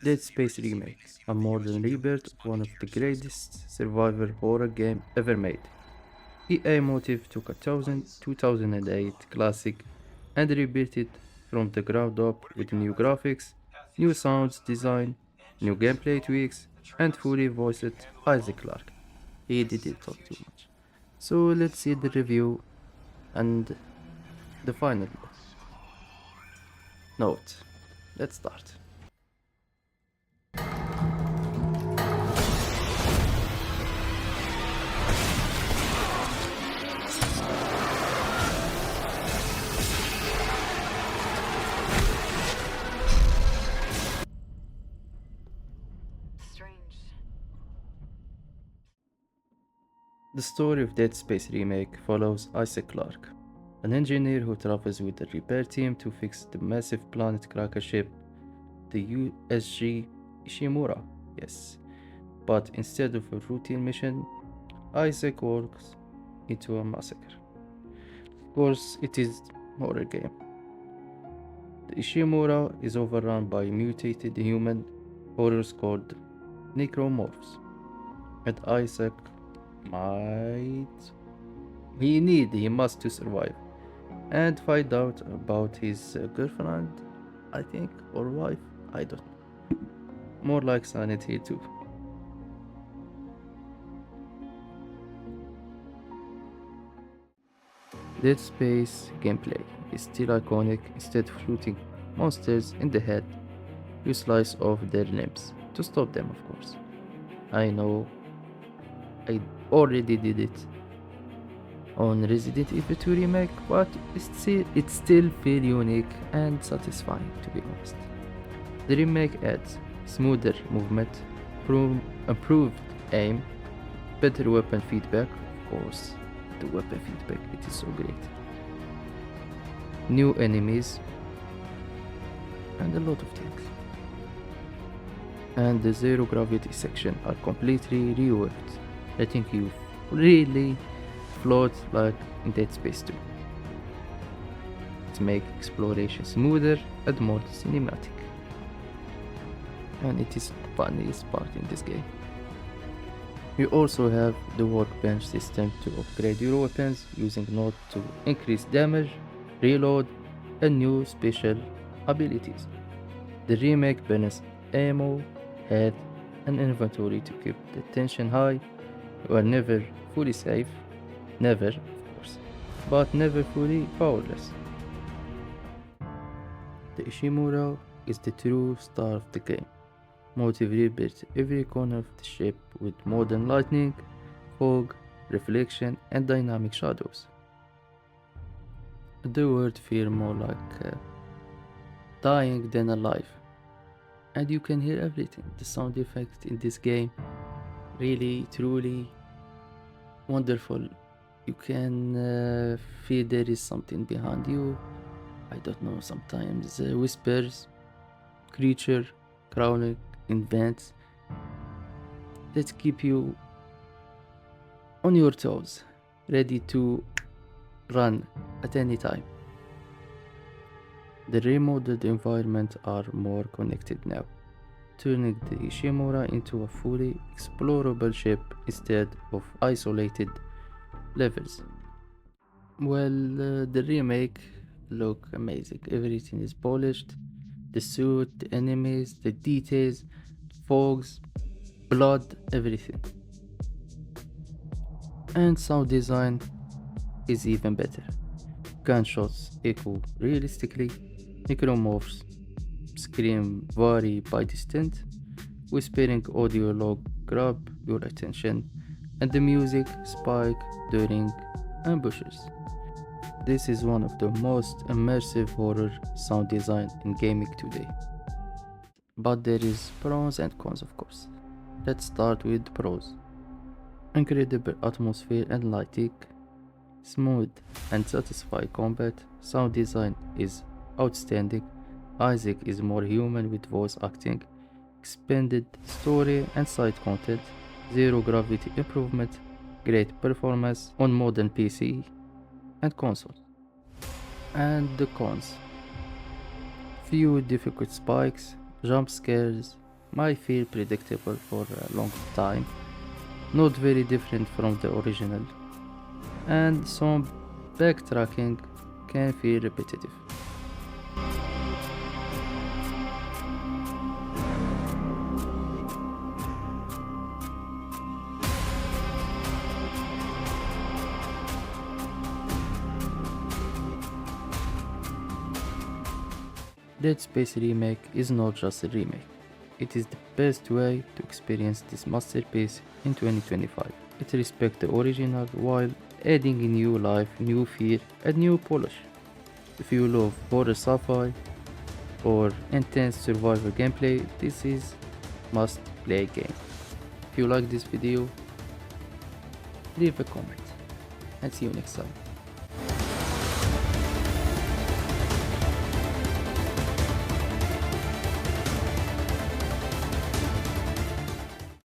Dead Space Remake, a modern rebirth of one of the greatest survivor horror game ever made. EA Motive took a 2008 classic and rebuilt it from the ground up with new graphics, new sounds design, new gameplay tweaks, and fully voiced Isaac Clarke. He didn't talk too much. So let's see the review and the final note. Let's start. Strange. The story of Dead Space Remake follows Isaac Clarke, an engineer who travels with the repair team to fix the massive planet cracker ship, the USG Ishimura. Yes, but instead of a routine mission, Isaac walks into a massacre. Of course, it is a horror game. The Ishimura is overrun by mutated human horrors called necromorphs, and Isaac might he must to survive and find out about his girlfriend, I think, or wife, I don't know. More like Silent Hill 2. Dead Space gameplay is still iconic. Instead of shooting monsters in the head, you slice off their limbs to stop them, of course. I know I already did it on Resident Evil 2 Remake, but it still feels unique and satisfying, to be honest. The remake adds smoother movement, improved aim, better weapon feedback, of course, the weapon feedback, it is so great. New enemies, and a lot of things. And the zero gravity section are completely reworked, letting you really float like in Dead Space 2. To make exploration smoother and more cinematic. And it is the funniest part in this game. You also have the workbench system to upgrade your weapons using node to increase damage, reload, and new special abilities. The remake balances ammo, health, and inventory to keep the tension high. You are never fully safe, never, of course, but never fully powerless. The Ishimura is the true star of the game. Motive rebuilt every corner of the ship with modern lighting, fog, reflection, and dynamic shadows. The world feels more like dying than alive, and you can hear everything. The sound effects in this game really, truly wonderful. You can feel there is something behind you. I don't know, sometimes whispers, creature crawling in vents that keep you on your toes, ready to run at any time. The remodeled environments are more connected now, turning the Ishimura into a fully explorable ship instead of isolated levels. Well, the remake look amazing. Everything is polished. The suit, the enemies, the details, fogs, blood, everything. And sound design is even better. Gunshots echo realistically. Necromorphs scream vary by distance. Whispering audio log grab your attention, and the music spike during ambushes. This is one of the most immersive horror sound design in gaming today. But there is pros and cons, of course. Let's start with pros. Incredible atmosphere and lighting, smooth and satisfying combat, sound design is outstanding, Isaac is more human with voice acting, expanded story and side content, zero gravity improvement, great performance on modern PC and console. And the cons: few difficult spikes, jump scares, might feel predictable for a long time, not very different from the original, and some backtracking can feel repetitive. Dead Space Remake is not just a remake, it is the best way to experience this masterpiece in 2025. It respects the original while adding a new life, new fear, and new polish. If you love horror sci-fi or intense survival gameplay, this is must play game. If you like this video, leave a comment and see you next time.